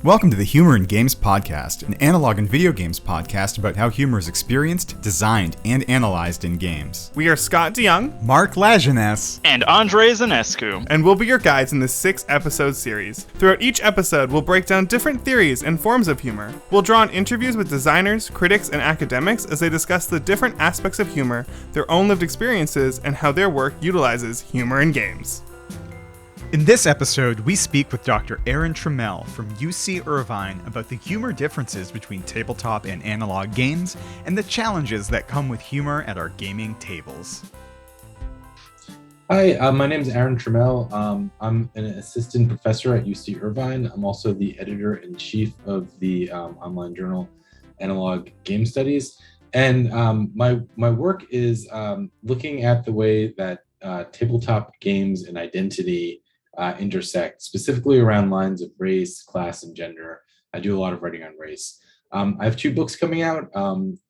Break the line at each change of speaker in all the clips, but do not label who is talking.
Welcome to the Humour in Games podcast, an analog and video games podcast about how humor is experienced, designed, and analyzed in games.
We are Scott DeYoung,
Mark Lajeunesse,
and Andre Zanescu,
and we'll be your guides in this 6-episode series. Throughout each episode, we'll break down different theories and forms of humor. We'll draw on interviews with designers, critics, and academics as they discuss the different aspects of humor, their own lived experiences, and how their work utilizes humor in games.
In this episode, we speak with Dr. Aaron Trammel from UC Irvine about the humor differences between tabletop and analog games and the challenges that come with humor at our gaming tables.
Hi, my name is Aaron Trammel. I'm an assistant professor at UC Irvine. I'm also the editor-in-chief of the online journal Analog Game Studies. And my work is looking at the way that tabletop games and identity intersect, specifically around lines of race, class, and gender. I do a lot of writing on race. I have 2 books coming out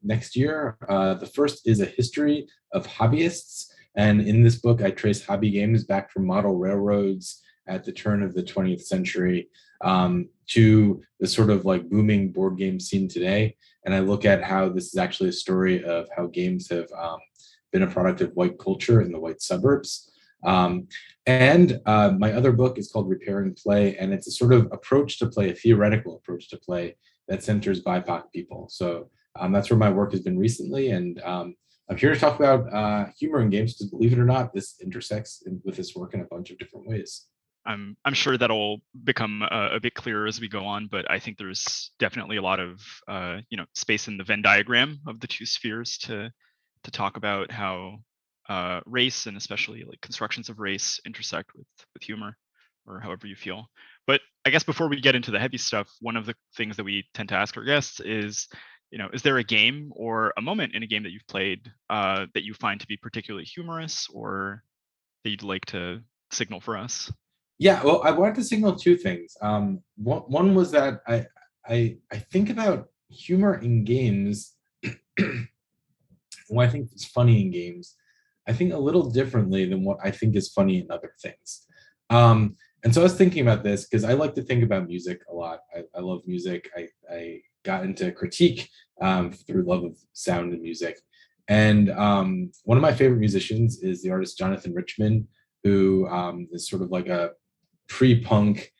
next year. The first is a history of hobbyists. And in this book, I trace hobby games back from model railroads at the turn of the 20th century to the sort of like booming board game scene today. And I look at how this is actually a story of how games have been a product of white culture in the white suburbs. And my other book is called Repairing Play, and it's a sort of approach to play, a theoretical approach to play that centers BIPOC people. So that's where my work has been recently, and I'm here to talk about humor in games, because believe it or not, this intersects with this work in a bunch of different ways.
I'm sure that'll become a bit clearer as we go on, but I think there's definitely a lot of space in the Venn diagram of the 2 spheres to talk about how race and especially like constructions of race intersect with humor, or however you feel. But I guess before we get into the heavy stuff, one of the things that we tend to ask our guests is, is there a game or a moment in a game that you've played that you find to be particularly humorous, or that you'd like to signal for us?
Yeah, well, I wanted to signal 2 things. One was that I think about humor in games. When I think it's funny in games, I think a little differently than what I think is funny in other things. And so I was thinking about this because I like to think about music a lot. I love music. I got into critique through love of sound and music. And one of my favorite musicians is the artist Jonathan Richman, who is sort of like a pre-punk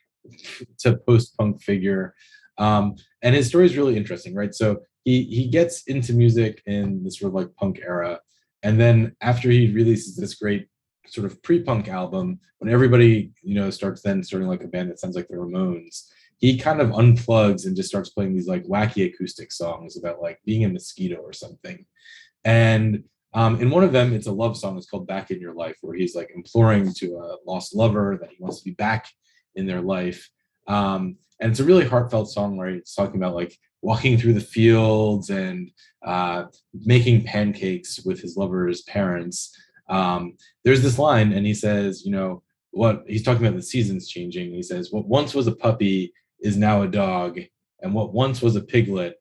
to post-punk figure. And his story is really interesting, right? So he gets into music in this sort of like punk era. And then after he releases this great sort of pre-punk album, when everybody, starts starting like a band that sounds like the Ramones, he kind of unplugs and just starts playing these like wacky acoustic songs about like being a mosquito or something. And in one of them, it's a love song. It's called Back in Your Life, where he's like imploring to a lost lover that he wants to be back in their life. And it's a really heartfelt song where it's talking about like walking through the fields and making pancakes with his lover's parents. There's this line, and he says, what he's talking about, the seasons changing. He says, what once was a puppy is now a dog, and what once was a piglet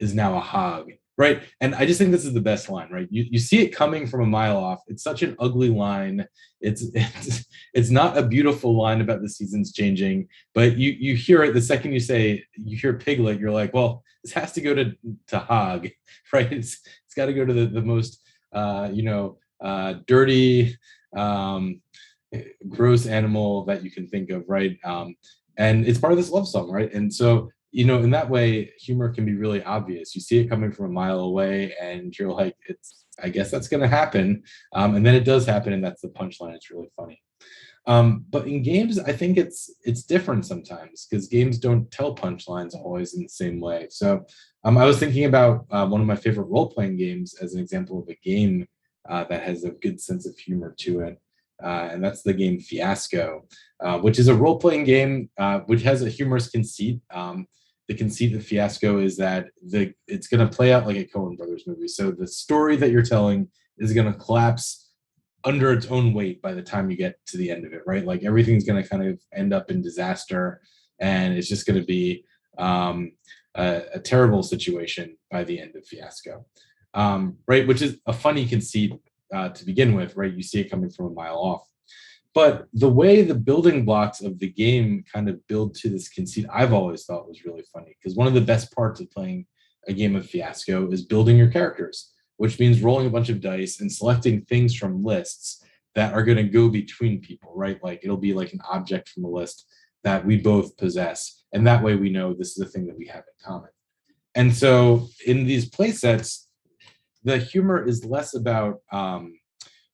is now a hog. Right. And I just think this is the best line, right? You see it coming from a mile off. It's such an ugly line. It's not a beautiful line about the seasons changing, but you hear it the second you hear piglet, you're like, well, this has to go to hog, right? It's got to go to the most dirty, gross animal that you can think of, right? And it's part of this love song, right? And so in that way, humor can be really obvious. You see it coming from a mile away, and you're like, I guess that's going to happen. And then it does happen, and that's the punchline. It's really funny. But in games, I think it's different sometimes, because games don't tell punchlines always in the same way. So I was thinking about one of my favorite role-playing games as an example of a game that has a good sense of humor to it. And that's the game Fiasco, which is a role-playing game which has a humorous conceit. The conceit of Fiasco is that it's going to play out like a Coen Brothers movie. So the story that you're telling is going to collapse under its own weight by the time you get to the end of it, right? Like everything's going to kind of end up in disaster, and it's just going to be a terrible situation by the end of Fiasco, right? Which is a funny conceit to begin with, right? You see it coming from a mile off. But the way the building blocks of the game kind of build to this conceit, I've always thought was really funny, because one of the best parts of playing a game of Fiasco is building your characters, which means rolling a bunch of dice and selecting things from lists that are going to go between people, right? Like it'll be like an object from a list that we both possess. And that way we know this is a thing that we have in common. And so in these play sets, the humor is less about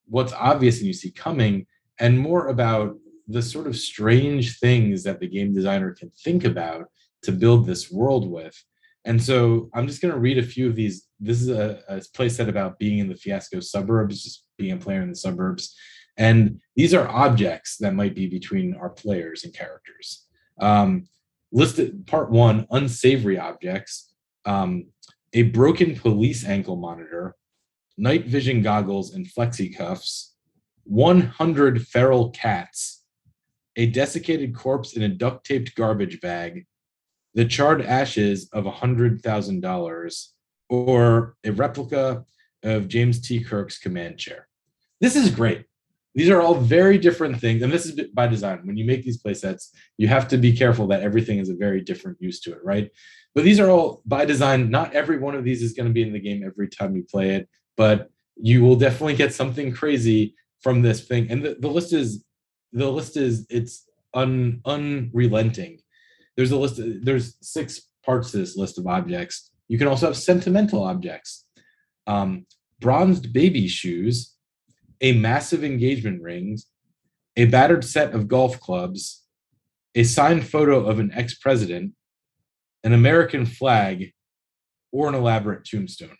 what's obvious and you see coming, and more about the sort of strange things that the game designer can think about to build this world with. And so I'm just going to read a few of these. This is a play set about being in the Fiasco suburbs, just being a player in the suburbs. And these are objects that might be between our players and characters. Listed part one, unsavory objects, a broken police ankle monitor, night vision goggles and flexi cuffs, 100 feral cats, a desiccated corpse in a duct taped garbage bag, the charred ashes of $100,000, or a replica of James T. Kirk's command chair. This is great. These are all very different things, and this is by design. When you make these play sets, you have to be careful that everything is a very different use to it, right? But these are all by design. Not every one of these is going to be in the game every time you play it, but you will definitely get something crazy from this thing. And the list is it's unrelenting. There's 6 parts to this list of objects. You can also have sentimental objects, bronzed baby shoes, a massive engagement ring, a battered set of golf clubs, a signed photo of an ex-president, an American flag, or an elaborate tombstone,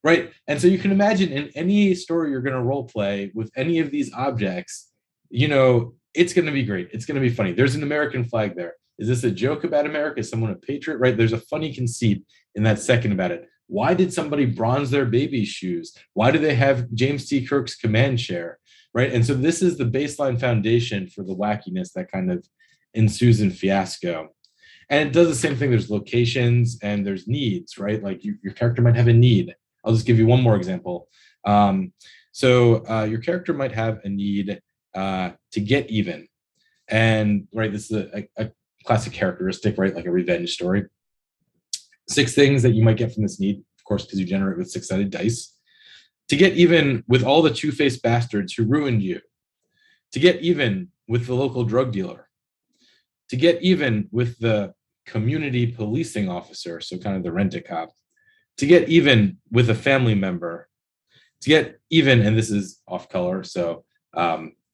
right? And so you can imagine in any story you're going to role play with any of these objects, it's going to be great. It's going to be funny. There's an American flag there. Is this a joke about America? Is someone a patriot, right? There's a funny conceit in that second about it. Why did somebody bronze their baby shoes? Why do they have James T. Kirk's command chair, right? And so this is the baseline foundation for the wackiness that kind of ensues in Fiasco. And it does the same thing. There's locations and there's needs, right? Like your character might have a need. I'll just give you one more example. So your character might have a need to get even. And, right, this is a classic characteristic, right? Like a revenge story. 6 things that you might get from this need, of course, because you generate with 6-sided dice. To get even with all the two-faced bastards who ruined you. To get even with the local drug dealer. To get even with the community policing officer, so kind of the rent-a-cop. To get even with a family member. To get even, and this is off color, so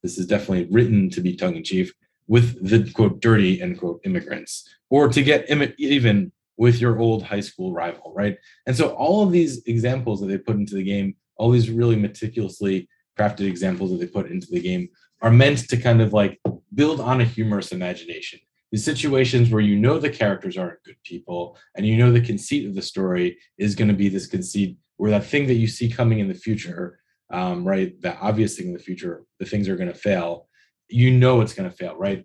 this is definitely written to be tongue-in-cheek, with the, quote, dirty, end quote, immigrants. Or to get even with your old high school rival, right? And so all of these examples that they put into the game, all these really meticulously crafted examples that they put into the game are meant to kind of like build on a humorous imagination. These situations where the characters aren't good people and the conceit of the story is going to be this conceit where that thing that you see coming in the future, right, the obvious thing in the future, the things are going to fail, it's going to fail, right?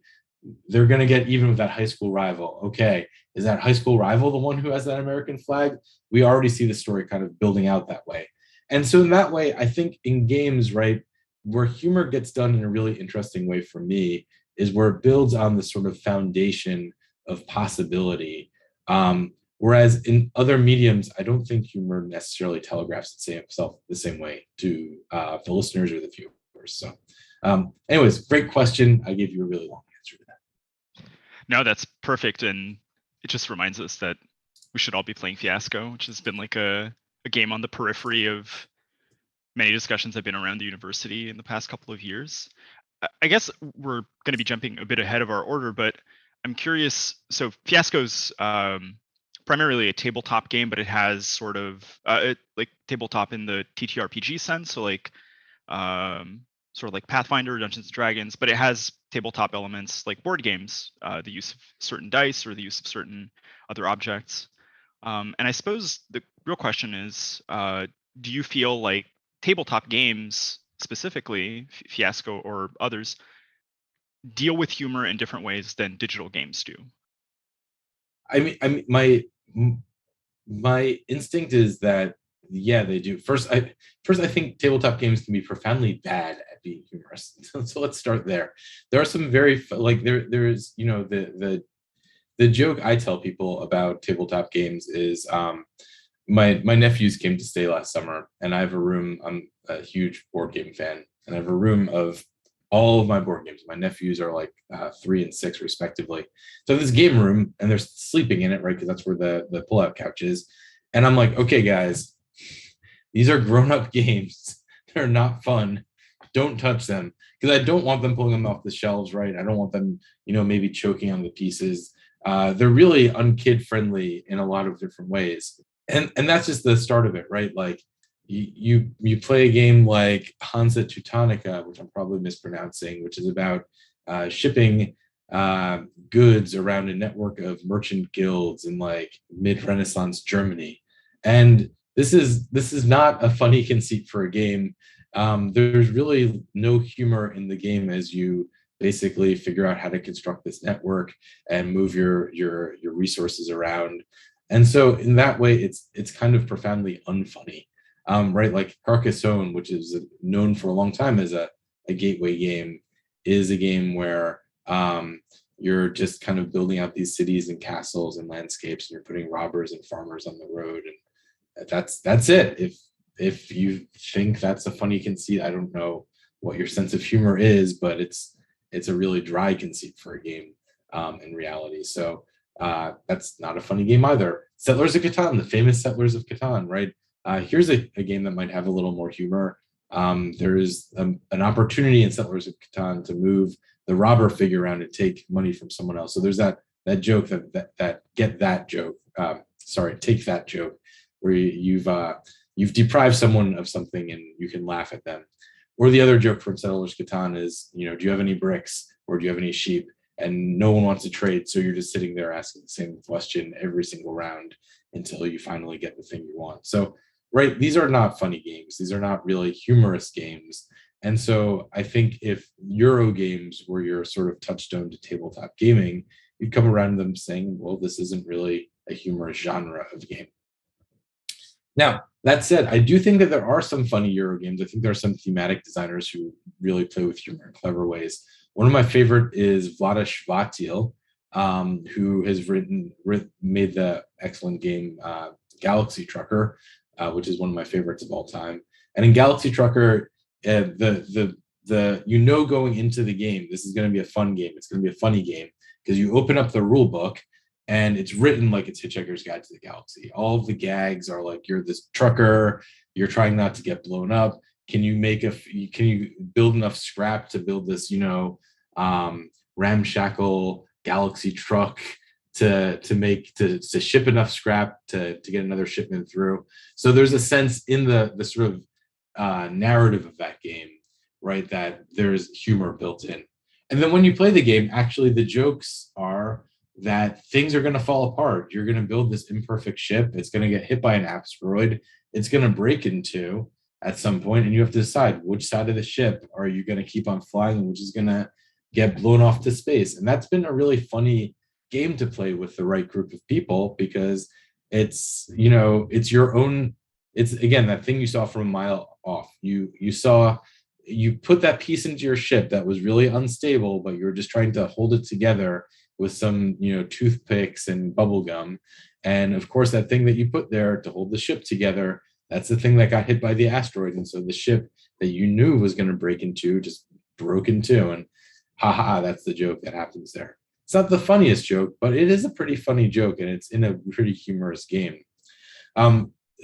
They're going to get even with that high school rival. Okay, is that high school rival the one who has that American flag? We already see the story kind of building out that way. And so in that way, I think in games, right, where humor gets done in a really interesting way for me is where it builds on the sort of foundation of possibility. Whereas in other mediums, I don't think humor necessarily telegraphs itself the same way to the listeners or the viewers. So anyways, great question. I gave you a really long answer to that.
No, that's perfect. And it just reminds us that we should all be playing Fiasco, which has been like a game on the periphery of many discussions I've been around the university in the past couple of years. I guess we're going to be jumping a bit ahead of our order, but I'm curious. So Fiasco's primarily a tabletop game, but it has sort of like tabletop in the TTRPG sense. So like sort of like Pathfinder, Dungeons and Dragons, but it has tabletop elements like board games, the use of certain dice or the use of certain other objects. And I suppose the real question is, do you feel like tabletop games, specifically Fiasco or others, deal with humor in different ways than digital games do?
I mean, my instinct is that, yeah, they do. First, I think tabletop games can be profoundly bad at being humorous. So let's start there. There are some very like there's the joke I tell people about tabletop games is my nephews came to stay last summer, and I have a room. I'm a huge board game fan, and I have a room of all of my board games. My nephews are like 3 and 6 respectively. So this game room, and they're sleeping in it, right? Because that's where the pull-out couch is. And I'm like, okay, guys, these are grown-up games. They're not fun. Don't touch them, because I don't want them pulling them off the shelves, right? I don't want them, maybe choking on the pieces. They're really unkid friendly in a lot of different ways, and that's just the start of it, right? Like you play a game like Hansa Teutonica, which I'm probably mispronouncing, which is about shipping goods around a network of merchant guilds in like mid-Renaissance Germany, and this is not a funny conceit for a game. There's really no humor in the game as you basically figure out how to construct this network and move your resources around. And so in that way, it's kind of profoundly unfunny, right? Like Carcassonne, which is known for a long time as a gateway game, is a game where you're just kind of building out these cities and castles and landscapes, and you're putting robbers and farmers on the road, and that's it. If you think that's a funny conceit, I don't know what your sense of humor is, but it's a really dry conceit for a game in reality. So that's not a funny game either. Settlers of Catan, the famous Settlers of Catan, right? Here's a game that might have a little more humor. There is an opportunity in Settlers of Catan to move the robber figure around and take money from someone else. So there's that joke that get that joke. Take that joke, where you've deprived someone of something and you can laugh at them. Or the other joke from Settlers Catan is, do you have any bricks or do you have any sheep? And no one wants to trade, so you're just sitting there asking the same question every single round until you finally get the thing you want. So, right, these are not funny games. These are not really humorous games. And so I think if Euro games were your sort of touchstone to tabletop gaming, you'd come around them saying, well, this isn't really a humorous genre of game. Now, that said, I do think that there are some funny Euro games. I think there are some thematic designers who really play with humor in clever ways. One of my favorite is Vlaada Chvátil, who has made the excellent game Galaxy Trucker, which is one of my favorites of all time. And in Galaxy Trucker, going into the game, this is going to be a fun game. It's going to be a funny game because you open up the rule book, and it's written like it's Hitchhiker's Guide to the Galaxy. All of the gags are like, you're this trucker, you're trying not to get blown up. Can you build enough scrap to build this, ramshackle galaxy truck to ship enough scrap to get another shipment through? So there's a sense in the sort of narrative of that game, right, that there's humor built in. And then when you play the game, actually the jokes are that things are going to fall apart. You're going to build this imperfect ship. It's going to get hit by an asteroid. It's going to break in two at some point, and you have to decide which side of the ship are you going to keep on flying and which is going to get blown off to space. And that's been a really funny game to play with the right group of people, because it's your own. It's, again, that thing you saw from a mile off. You put that piece into your ship that was really unstable, but you're just trying to hold it together with some, toothpicks and bubble gum. And of course, that thing that you put there to hold the ship together, that's the thing that got hit by the asteroid. And so the ship that you knew was going to break in two just broke in two. And that's the joke that happens there. It's not the funniest joke, but it is a pretty funny joke, and it's in a pretty humorous game.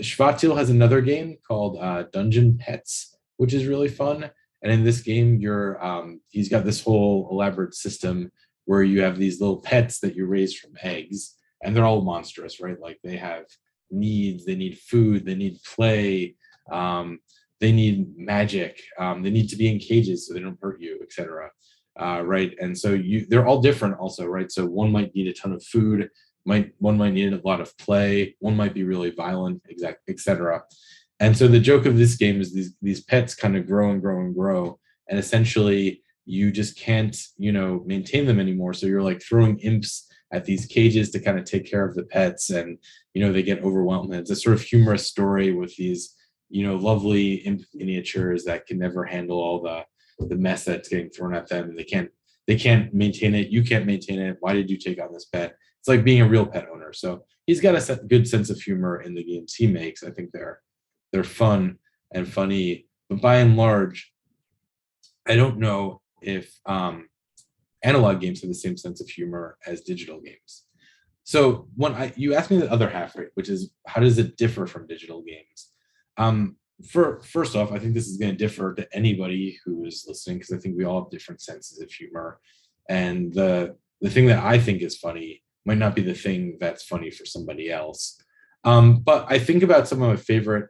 Chvátil has another game called Dungeon Pets, which is really fun. And in this game, he's got this whole elaborate system where you have these little pets that you raise from eggs, and they're all monstrous, right? Like they have needs, they need food, they need play, they need magic, they need to be in cages so they don't hurt you, etc. Right? And so they're all different also, right? So one might need a ton of food, one might need a lot of play, one might be really violent, etc. And so the joke of this game is these pets kind of grow and grow and grow, and essentially you just can't, maintain them anymore. So you're like throwing imps at these cages to kind of take care of the pets, and, they get overwhelmed. And it's a sort of humorous story with these, lovely imp miniatures that can never handle all the mess that's getting thrown at them, and they can't maintain it. You can't maintain it. Why did you take on this pet? It's like being a real pet owner. So he's got a good sense of humor in the games he makes. I think they're fun and funny, but by and large, I don't know if analog games have the same sense of humor as digital games. So you asked me the other half, right, which is how does it differ from digital games? First off, I think this is going to differ to anybody who is listening, because I think we all have different senses of humor, and the thing that I think is funny might not be the thing that's funny for somebody else. But I think about some of my favorite,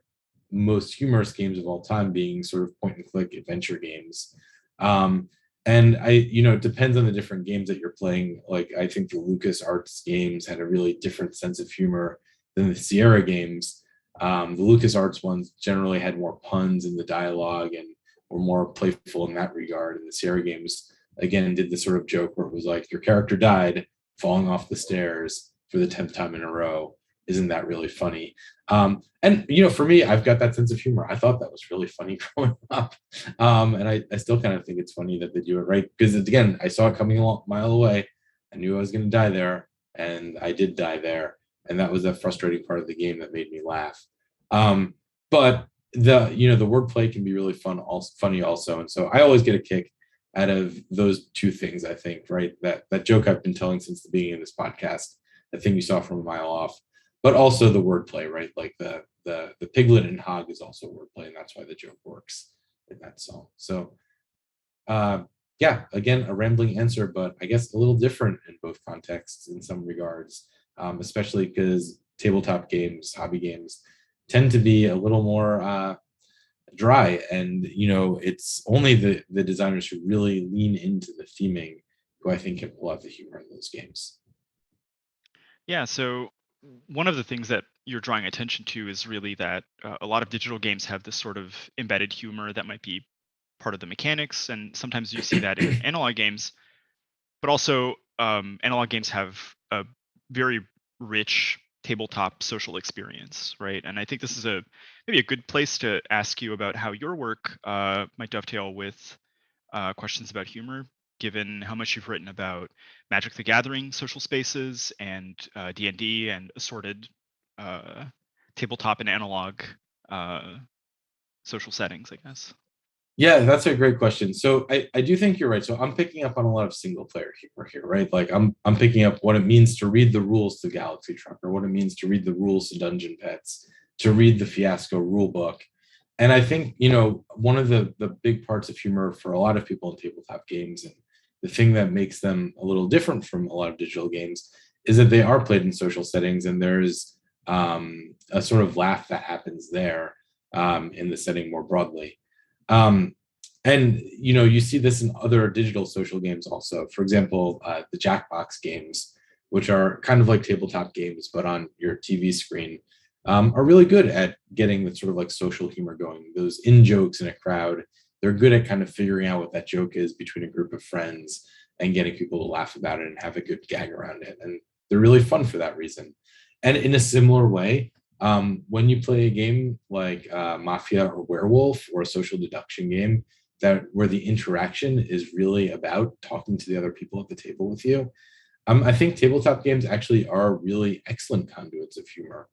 most humorous games of all time being sort of point and click adventure games. And it depends on the different games that you're playing. Like, I think the LucasArts games had a really different sense of humor than the Sierra games. The LucasArts ones generally had more puns in the dialogue and were more playful in that regard. And the Sierra games, again, did this sort of joke where it was like, your character died falling off the stairs for the 10th time in a row. Isn't that really funny? And for me, I've got that sense of humor. I thought that was really funny growing up. And I still kind of think it's funny that they do it right. Because again, I saw it coming a mile away. I knew I was going to die there, and I did die there. And that was a frustrating part of the game that made me laugh. But the wordplay can be really funny also. And so I always get a kick out of those two things, I think, right? That joke I've been telling since the beginning of this podcast, the thing you saw from a mile off, but also the wordplay, right? Like the piglet and hog is also wordplay, and that's why the joke works in that song. So again, a rambling answer, but I guess a little different in both contexts in some regards, especially because tabletop games, hobby games, tend to be a little more dry, and it's only the designers who really lean into the theming who I think can pull out the humor in those games.
Yeah, so one of the things that you're drawing attention to is really that a lot of digital games have this sort of embedded humor that might be part of the mechanics, and sometimes you see that in analog games. But also, analog games have a very rich tabletop social experience, right? And I think this is maybe a good place to ask you about how your work might dovetail with questions about humor, given how much you've written about Magic the Gathering social spaces and D&D and assorted tabletop and analog social settings, I guess.
Yeah, that's a great question. So I do think you're right. So I'm picking up on a lot of single player humor here, right? Like I'm picking up what it means to read the rules to Galaxy Trucker, what it means to read the rules to Dungeon Pets, to read the Fiasco rule book. And I think, one of the big parts of humor for a lot of people in tabletop games, and the thing that makes them a little different from a lot of digital games, is that they are played in social settings, and there's a sort of laugh that happens there in the setting more broadly. And you see this in other digital social games also. For example, the Jackbox games, which are kind of like tabletop games but on your TV screen, are really good at getting the sort of like social humor going. Those in jokes in a crowd, they're good at kind of figuring out what that joke is between a group of friends and getting people to laugh about it and have a good gag around it. And they're really fun for that reason. And in a similar way, when you play a game like Mafia or Werewolf, or a social deduction game where the interaction is really about talking to the other people at the table with you, I think tabletop games actually are really excellent conduits of humor,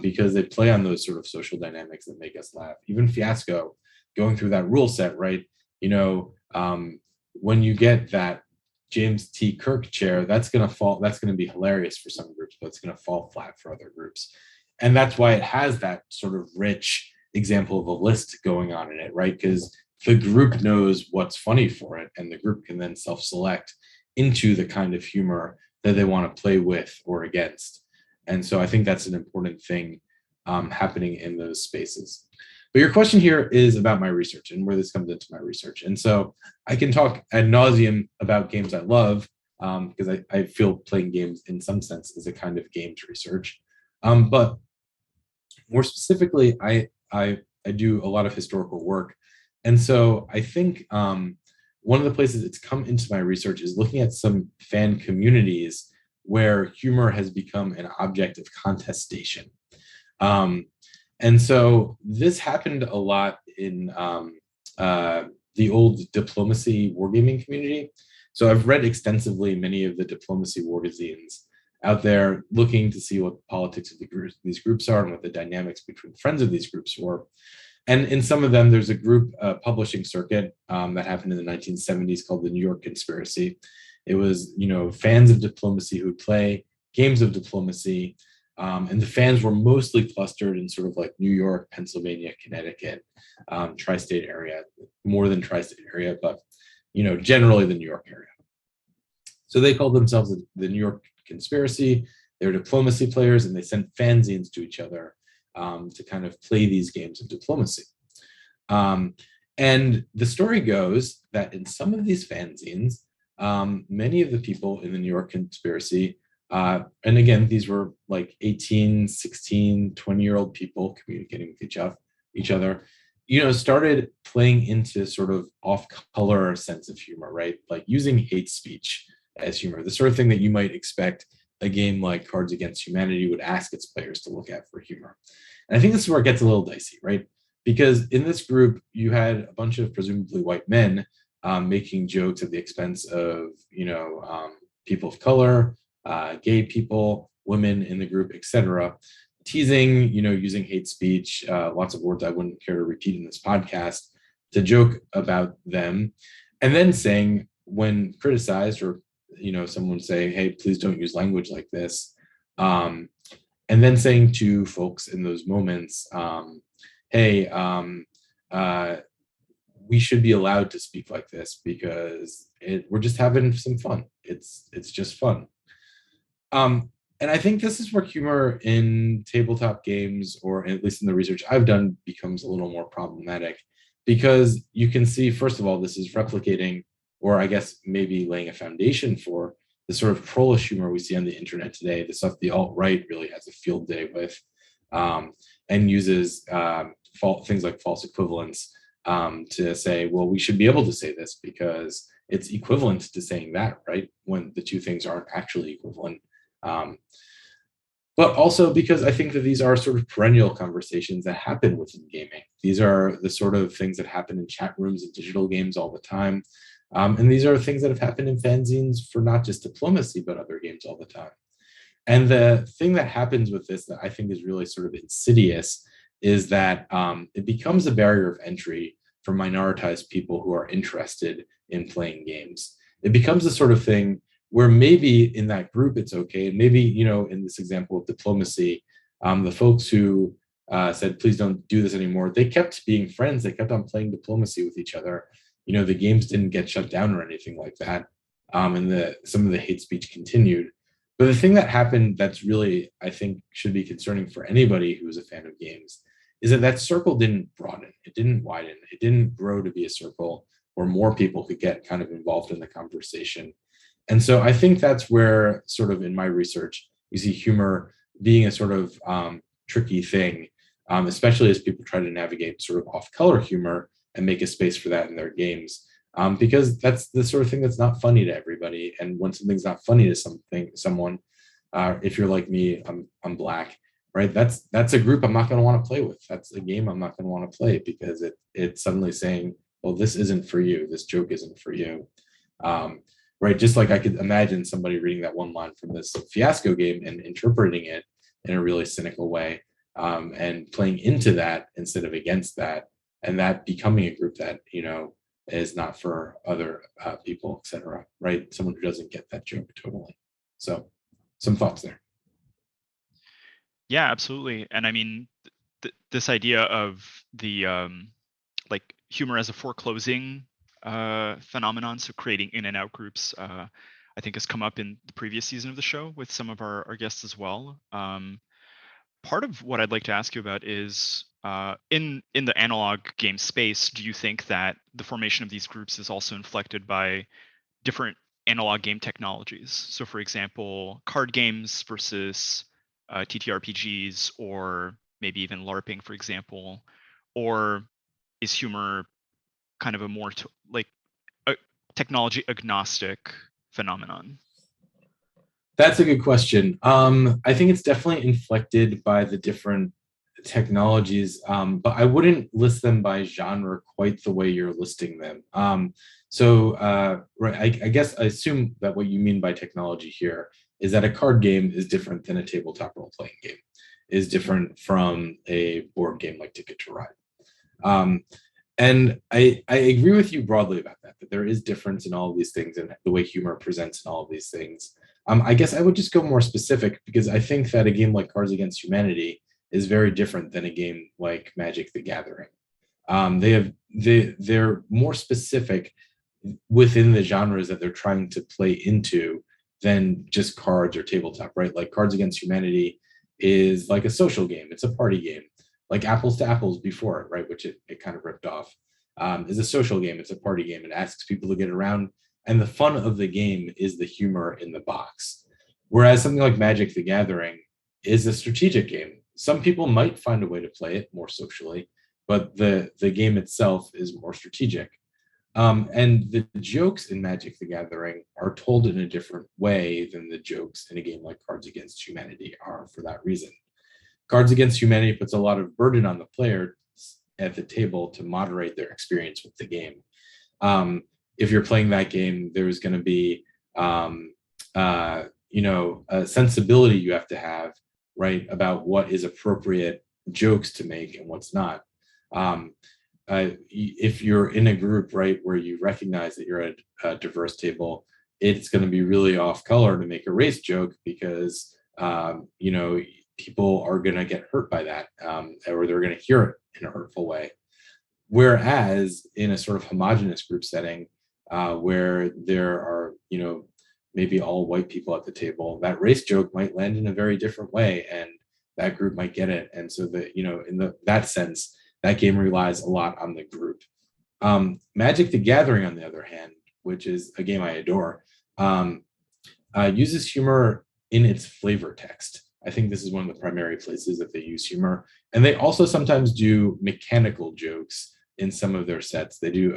because they play on those sort of social dynamics that make us laugh. Even Fiasco, going through that rule set, right? When you get that James T. Kirk chair, that's going to be hilarious for some groups, but it's going to fall flat for other groups. And that's why it has that sort of rich example of a list going on in it, right? Because the group knows what's funny for it, and the group can then self-select into the kind of humor that they want to play with or against. And so I think that's an important thing happening in those spaces. But your question here is about my research and where this comes into my research. And so I can talk ad nauseum about games I love, because I feel playing games in some sense is a kind of games research. But more specifically, I do a lot of historical work. And so I think one of the places it's come into my research is looking at some fan communities where humor has become an object of contestation. And so this happened a lot in the the old diplomacy wargaming community. So I've read extensively many of the diplomacy wargazines out there, looking to see what the politics of these groups are and what the dynamics between friends of these groups were. And in some of them, there's a group publishing circuit that happened in the 1970s called the New York Conspiracy. It was, fans of diplomacy who play games of diplomacy. And the fans were mostly clustered in sort of like New York, Pennsylvania, Connecticut, tri-state area, more than tri-state area, but, generally the New York area. So they called themselves the New York Conspiracy. They were diplomacy players, and they sent fanzines to each other to kind of play these games of diplomacy. And the story goes that in some of these fanzines, many of the people in the New York Conspiracy, and again, these were like 18, 16, 20-year-old people communicating with each other, started playing into sort of off-color sense of humor, right? Like using hate speech as humor, the sort of thing that you might expect a game like Cards Against Humanity would ask its players to look at for humor. And I think this is where it gets a little dicey, right? Because in this group, you had a bunch of presumably white men making jokes at the expense of, people of color, gay people, women in the group, etc., teasing, using hate speech, lots of words I wouldn't care to repeat in this podcast, to joke about them, and then saying, when criticized, or someone saying, hey, please don't use language like this, and then saying to folks in those moments, hey, we should be allowed to speak like this because we're just having some fun. It's just fun. And I think this is where humor in tabletop games, or at least in the research I've done, becomes a little more problematic, because you can see, first of all, this is replicating, or I guess maybe laying a foundation for, the sort of trollish humor we see on the internet today, the stuff the alt-right really has a field day with, and uses things like false equivalence to say, well, we should be able to say this because it's equivalent to saying that, right? When the two things aren't actually equivalent. But also because I think that these are sort of perennial conversations that happen within gaming. These are the sort of things that happen in chat rooms and digital games all the time. And these are things that have happened in fanzines for not just diplomacy, but other games all the time. And the thing that happens with this that I think is really sort of insidious is that it becomes a barrier of entry for minoritized people who are interested in playing games. It becomes the sort of thing where maybe in that group it's okay. And maybe, in this example of diplomacy, the folks who said, please don't do this anymore, they kept being friends. They kept on playing diplomacy with each other. The games didn't get shut down or anything like that. And some of the hate speech continued. But the thing that happened that's really, I think, should be concerning for anybody who's a fan of games is that circle didn't broaden. It didn't widen. It didn't grow to be a circle where more people could get kind of involved in the conversation. And so I think that's where, sort of in my research, you see humor being a sort of tricky thing, especially as people try to navigate sort of off-color humor and make a space for that in their games. Because that's the sort of thing that's not funny to everybody. And when something's not funny to someone, if you're like me, I'm Black, right? That's a group I'm not going to want to play with. That's a game I'm not going to want to play, because it's suddenly saying, well, this isn't for you. This joke isn't for you. Right? Just like I could imagine somebody reading that one line from this Fiasco game and interpreting it in a really cynical way, and playing into that instead of against that, and that becoming a group that, is not for other people, etc. Right? Someone who doesn't get that joke totally. So some thoughts there.
Yeah, absolutely. And I mean, this idea of the like humor as a foreclosing phenomenon, so creating in and out groups, I think has come up in the previous season of the show with some of our guests as well. Part of what I'd like to ask you about is in the analog game space, do you think that the formation of these groups is also inflected by different analog game technologies? So for example, card games versus TTRPGs, or maybe even LARPing, for example, or is humor kind of a more a technology agnostic phenomenon?
That's a good question. I think it's definitely inflected by the different technologies, but I wouldn't list them by genre quite the way you're listing them. Right, I guess I assume that what you mean by technology here is that a card game is different than a tabletop role-playing game, is different from a board game like Ticket to Ride. Um, and I agree with you broadly about that, that there is difference in all of these things and the way humor presents in all of these things. I guess I would just go more specific because I think that a game like Cards Against Humanity is very different than a game like Magic the Gathering. They're more specific within the genres that they're trying to play into than just cards or tabletop, right? Like Cards Against Humanity is like a social game, it's a party game. Like Apples to Apples before it, right, which it kind of ripped off, is a social game. It's a party game. It asks people to get around, and the fun of the game is the humor in the box. Whereas something like Magic the Gathering is a strategic game. Some people might find a way to play it more socially, but the game itself is more strategic. And the jokes in Magic the Gathering are told in a different way than the jokes in a game like Cards Against Humanity are for that reason. Cards Against Humanity puts a lot of burden on the player at the table to moderate their experience with the game. If you're playing that game, there's going to be, a sensibility you have to have, right, about what is appropriate jokes to make and what's not. If you're in a group, right, where you recognize that you're at a diverse table, it's going to be really off color to make a race joke because, people are going to get hurt by that, or they're going to hear it in a hurtful way. Whereas in a sort of homogenous group setting, where there are, maybe all white people at the table, that race joke might land in a very different way, and that group might get it. And so that, in that sense, that game relies a lot on the group. Magic the Gathering, on the other hand, which is a game I adore, uses humor in its flavor text. I think this is one of the primary places that they use humor. And they also sometimes do mechanical jokes in some of their sets. They do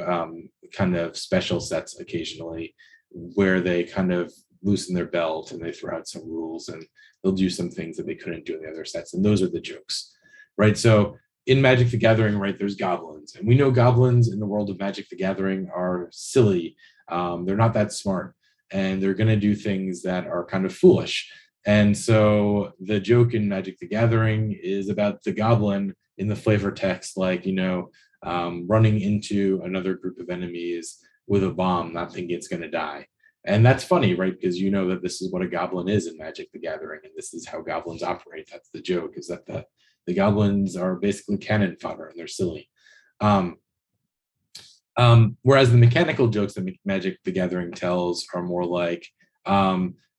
kind of special sets occasionally where they kind of loosen their belt and they throw out some rules and they'll do some things that they couldn't do in the other sets. And those are the jokes, right? So in Magic the Gathering, right, there's goblins. And we know goblins in the world of Magic the Gathering are silly. They're not that smart. And they're going to do things that are kind of foolish. And so the joke in Magic the Gathering is about the goblin in the flavor text, like, running into another group of enemies with a bomb, not thinking it's going to die. And that's funny, right? Because you know that this is what a goblin is in Magic the Gathering, and this is how goblins operate. That's the joke, is that the goblins are basically cannon fodder and they're silly. Whereas the mechanical jokes that Magic the Gathering tells are more like,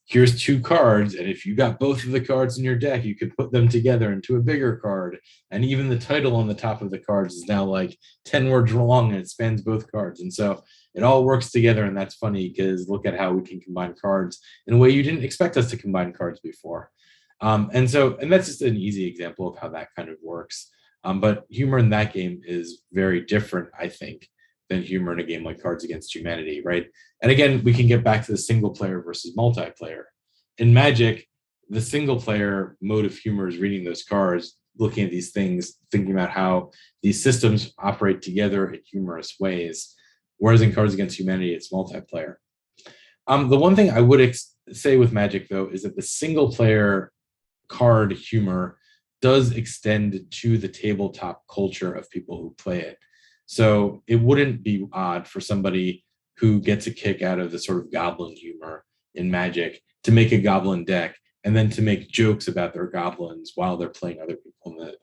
here's two cards, and if you got both of the cards in your deck, you could put them together into a bigger card. And even the title on the top of the cards is now like 10 words long and it spans both cards. And so it all works together, and that's funny because look at how we can combine cards in a way you didn't expect us to combine cards before. And that's just an easy example of how that kind of works. But humor in that game is very different, I think, than humor in a game like Cards Against Humanity, right? And again, we can get back to the single player versus multiplayer. In Magic, the single player mode of humor is reading those cards, looking at these things, thinking about how these systems operate together in humorous ways. Whereas in Cards Against Humanity, it's multiplayer. The one thing I would say with Magic, though, is that the single player card humor does extend to the tabletop culture of people who play it. So it wouldn't be odd for somebody who gets a kick out of the sort of goblin humor in Magic to make a goblin deck and then to make jokes about their goblins while they're playing other people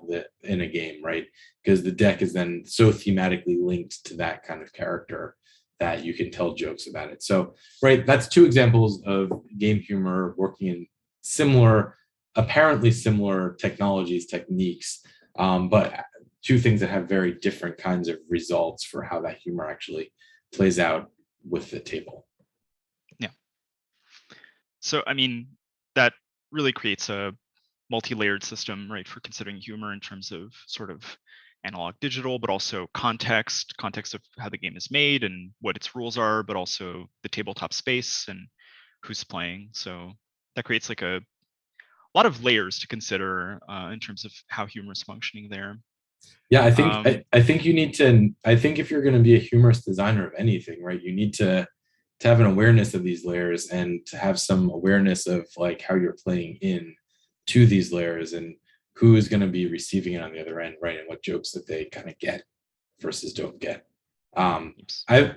in a game, right? Because the deck is then so thematically linked to that kind of character that you can tell jokes about it. So, right, that's two examples of game humor working in apparently similar technologies, techniques, but two things that have very different kinds of results for how that humor actually plays out with the table.
Yeah. So, I mean, that really creates a multi-layered system, right, for considering humor in terms of sort of analog digital, but also context of how the game is made and what its rules are, but also the tabletop space and who's playing. So that creates like a lot of layers to consider in terms of how humor is functioning there.
Yeah, I think you need to. I think if you're going to be a humorous designer of anything, right, you need to have an awareness of these layers and to have some awareness of like how you're playing in to these layers and who is going to be receiving it on the other end, right, and what jokes that they kind of get versus don't get. I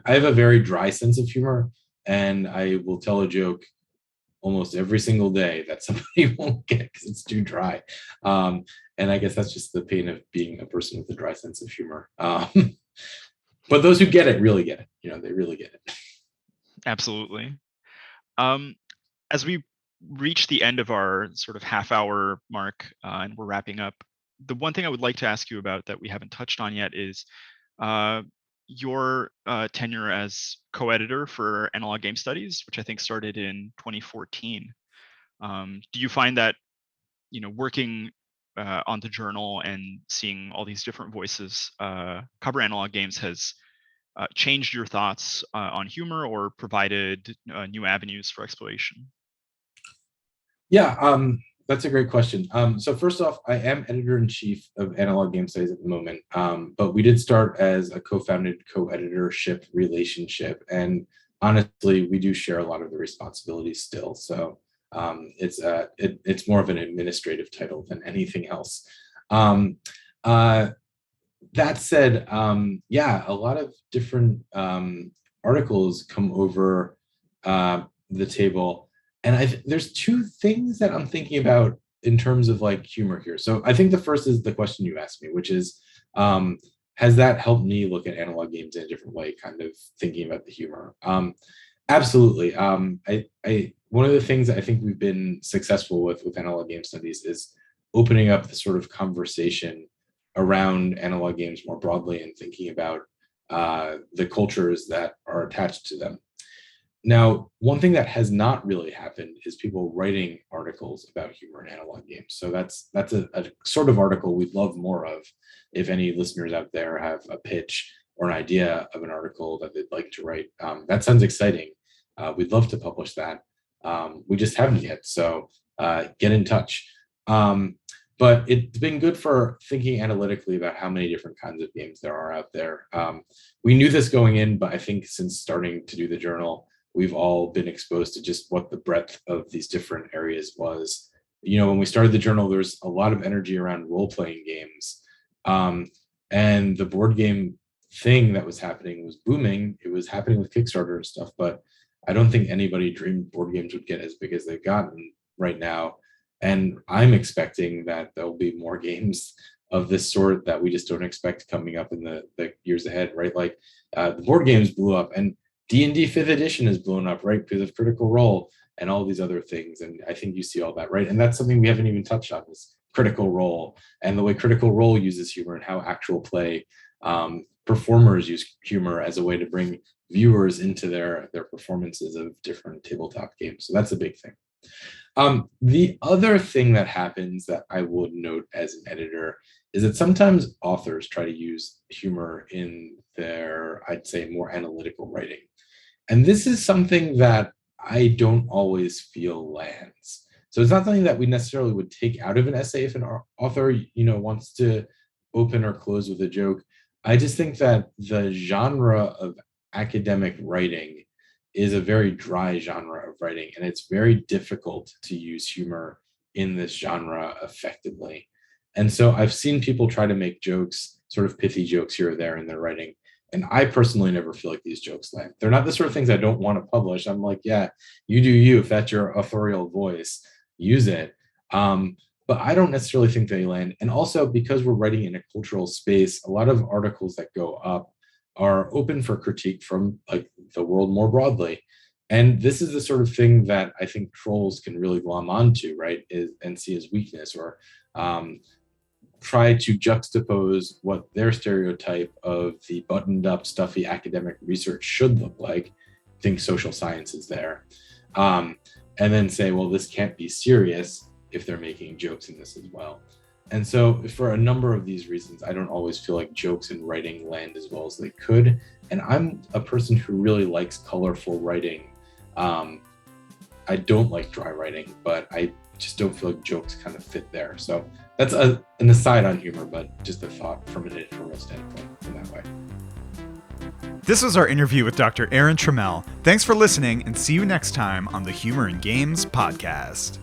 have a very dry sense of humor, and I will tell a joke almost every single day that somebody won't get because it's too dry. And I guess that's just the pain of being a person with a dry sense of humor. But those who get it really get it. You know, they really get it.
Absolutely. As we reach the end of our sort of half-hour mark and we're wrapping up, the one thing I would like to ask you about that we haven't touched on yet is your tenure as co-editor for Analog Game Studies, which I think started in 2014. Do you find that, you know, working on the journal and seeing all these different voices cover analog games has changed your thoughts on humor or provided new avenues for exploration?
Yeah, that's a great question. So first off, I am editor-in-chief of Analog Game Studies at the moment, but we did start as a co-founded co-editorship relationship, and honestly, we do share a lot of the responsibilities still. So it's more of an administrative title than anything else. That said, yeah, a lot of different articles come over the table, and there's two things that I'm thinking about in terms of like humor here. So I think the first is the question you asked me, which is, has that helped me look at analog games in a different way, kind of thinking about the humor? Absolutely. One of the things that I think we've been successful with Analog Game Studies is opening up the sort of conversation around analog games more broadly and thinking about the cultures that are attached to them. Now, one thing that has not really happened is people writing articles about humor in analog games. So that's a sort of article we'd love more of. If any listeners out there have a pitch or an idea of an article that they'd like to write, that sounds exciting. We'd love to publish that. We just haven't yet, so get in touch. But it's been good for thinking analytically about how many different kinds of games there are out there. We knew this going in, but I think since starting to do the journal, we've all been exposed to just what the breadth of these different areas was. You know, when we started the journal, there's a lot of energy around role-playing games. And the board game thing that was happening was booming. It was happening with Kickstarter and stuff, but I don't think anybody dreamed board games would get as big as they've gotten right now. And I'm expecting that there'll be more games of this sort that we just don't expect coming up in the years ahead, right? Like the board games blew up, and D&D 5th edition has blown up, right? Because of Critical Role and all these other things. And I think you see all that, right? And that's something we haven't even touched on, is Critical Role and the way Critical Role uses humor and how actual play performers use humor as a way to bring viewers into their performances of different tabletop games. So that's a big thing. The other thing that happens that I would note as an editor is that sometimes authors try to use humor in their, I'd say, more analytical writing. And this is something that I don't always feel lands. So it's not something that we necessarily would take out of an essay if an author, you know, wants to open or close with a joke. I just think that the genre of academic writing is a very dry genre of writing, and it's very difficult to use humor in this genre effectively. And so I've seen people try to make jokes, sort of pithy jokes here or there in their writing, and I personally never feel like these jokes land. They're not the sort of things I don't want to publish. I'm like, yeah, you do you. If that's your authorial voice, use it. But I don't necessarily think they land. And also, because we're writing in a cultural space, a lot of articles that go up are open for critique from like the world more broadly. And this is the sort of thing that I think trolls can really glom onto, right? And see as weakness, or try to juxtapose what their stereotype of the buttoned up, stuffy academic research should look like. Think social sciences there. And then say, well, this can't be serious if they're making jokes in this as well. And so for a number of these reasons, I don't always feel like jokes in writing land as well as they could. And I'm a person who really likes colorful writing. I don't like dry writing, but I just don't feel like jokes kind of fit there. So that's an aside on humor, but just a thought from an editorial standpoint in that way.
This was our interview with Dr. Aaron Trammel. Thanks for listening, and see you next time on the Humor and Games podcast.